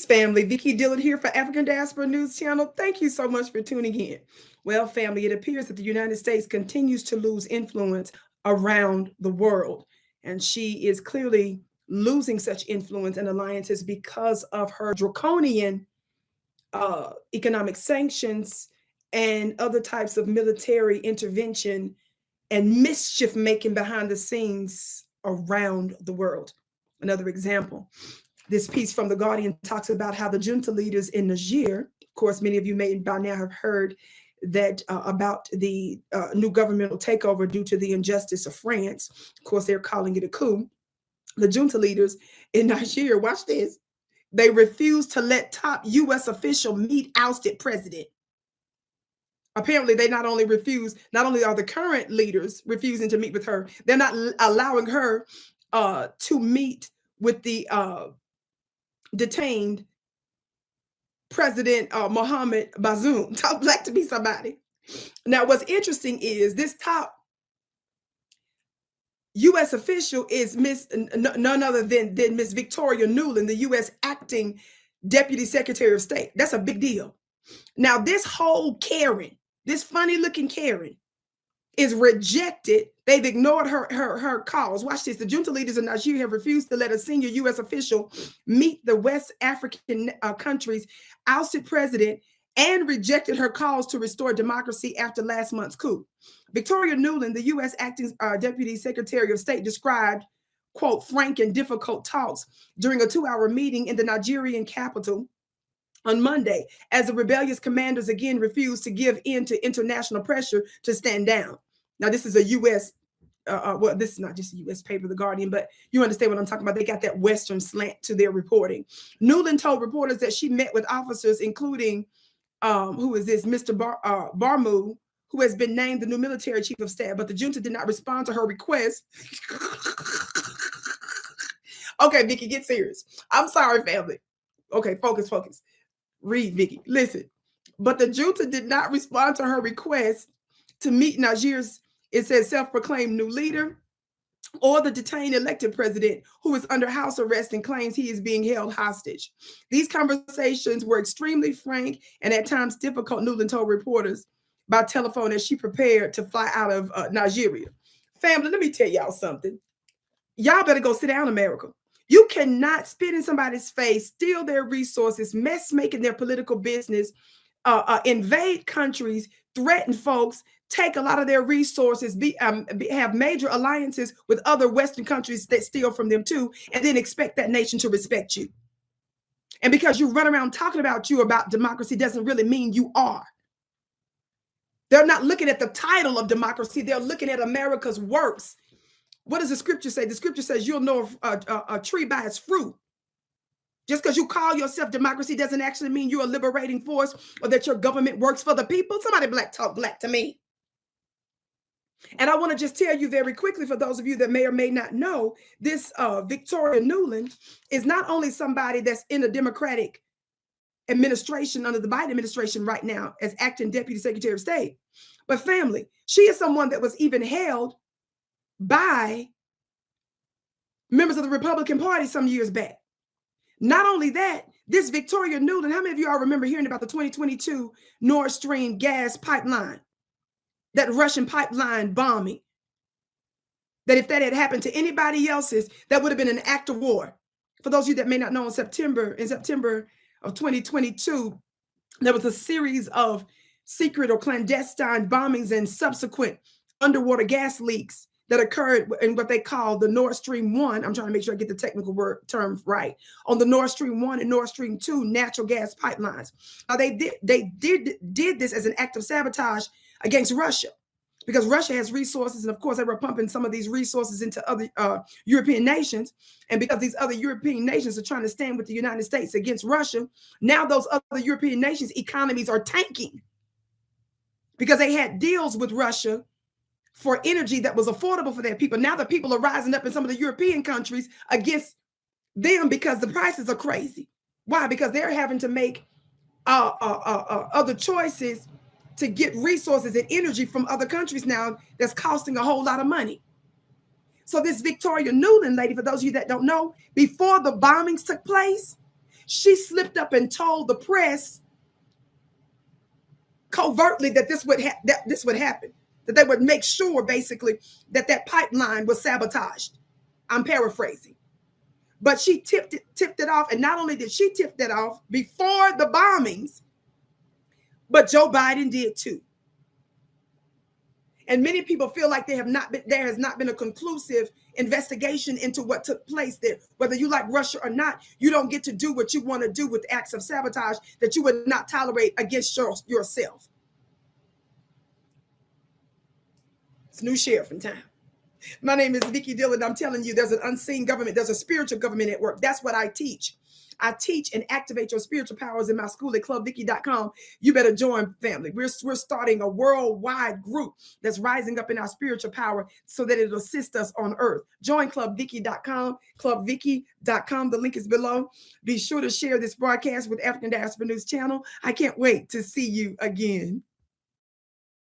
family. Vicki Dillard here for African Diaspora News Channel. Thank you so much for tuning in. Well, family, it appears that the United States continues to lose influence around the world. And she is clearly losing such influence and alliances because of her draconian economic sanctions and other types of military intervention and mischief making behind the scenes around the world. Another example, this piece from The Guardian talks about how the junta leaders in Niger, of course, many of you may by now have heard that about the new governmental takeover due to the injustice of France. Of course, they're calling it a coup. The junta leaders in Niger, watch this, they refused to let top U.S. official meet ousted president. Apparently, they not only are the current leaders refusing to meet with her, they're not allowing her to meet with the detained President Mohamed Bazoum. Talk black to be somebody. Now, what's interesting is this top U.S. official is none other than Miss Victoria Nuland, the U.S. acting Deputy Secretary of State. That's a big deal. Now, this whole Karen, this funny looking Karen, is rejected. They've ignored her calls. Watch this. The junta leaders in Nigeria have refused to let a senior U.S. official meet the West African country's ousted president and rejected her calls to restore democracy after last month's coup. Victoria Nuland, the U.S. acting Deputy Secretary of State, described, quote, frank and difficult talks during a 2-hour meeting in the Nigerian capital on Monday, as the rebellious commanders again refused to give in to international pressure to stand down. Now, this is a U.S., well, this is not just a U.S. paper, The Guardian, but you understand what I'm talking about. They got that Western slant to their reporting. Nuland told reporters that she met with officers, including, who is this, Mr. Barmu, who has been named the new military chief of staff, but the junta did not respond to her request. Okay, Vicki, get serious. I'm sorry, family. Okay, focus. Read, Vicki. Listen. But the junta did not respond to her request to meet Niger's, it says, self-proclaimed new leader or the detained elected president who is under house arrest and claims he is being held hostage. These conversations were extremely frank and at times difficult, Nuland told reporters by telephone as she prepared to fly out of Nigeria. Family, let me tell y'all something. Y'all better go sit down, America. You cannot spit in somebody's face, steal their resources, mess making their political business, invade countries, threaten folks, take a lot of their resources, have major alliances with other Western countries that steal from them too, and then expect that nation to respect you. And because you run around talking about democracy doesn't really mean you are. They're not looking at the title of democracy. They're looking at America's works. What does the scripture say? The scripture says you'll know a tree by its fruit. Just because you call yourself democracy doesn't actually mean you're a liberating force or that your government works for the people. Somebody talk black to me. And I want to just tell you very quickly, for those of you that may or may not know, this Victoria Nuland is not only somebody that's in a Democratic administration under the Biden administration right now as acting Deputy Secretary of State, but family, she is someone that was even held by members of the Republican Party some years back. Not only that, this Victoria Nuland, how many of you all remember hearing about the 2022 Nord Stream gas pipeline, that Russian pipeline bombing? That if that had happened to anybody else's, that would have been an act of war. For those of you that may not know, in September of 2022, there was a series of secret or clandestine bombings and subsequent underwater gas leaks that occurred in what they call the Nord Stream 1. I'm trying to make sure I get the technical term right. On the Nord Stream 1 and Nord Stream 2 natural gas pipelines. Now, they did this as an act of sabotage against Russia, because Russia has resources. And of course, they were pumping some of these resources into other European nations. And because these other European nations are trying to stand with the United States against Russia, now those other European nations' economies are tanking because they had deals with Russia for energy that was affordable for their people. Now the people are rising up in some of the European countries against them because the prices are crazy. Why? Because they're having to make other choices to get resources and energy from other countries now that's costing a whole lot of money. So this Victoria Nuland lady, for those of you that don't know, before the bombings took place, She slipped up and told the press covertly that this would happen, that they would make sure basically that that pipeline was sabotaged. I'm paraphrasing. But she tipped it off. And not only did she tip that off before the bombings, but Joe Biden did too. And many people feel like there has not been a conclusive investigation into what took place there. Whether you like Russia or not, you don't get to do what you want to do with acts of sabotage that you would not tolerate against yourself. It's new sheriff in town. My name is Vicki Dillard. I'm telling you, there's an unseen government. There's a spiritual government at work. That's what I teach. I teach and activate your spiritual powers in my school at clubvicky.com. You better join, family. We're starting a worldwide group that's rising up in our spiritual power so that it'll assist us on earth. Join clubvicky.com, clubvicky.com. The link is below. Be sure to share this broadcast with African Diaspora News Channel. I can't wait to see you again.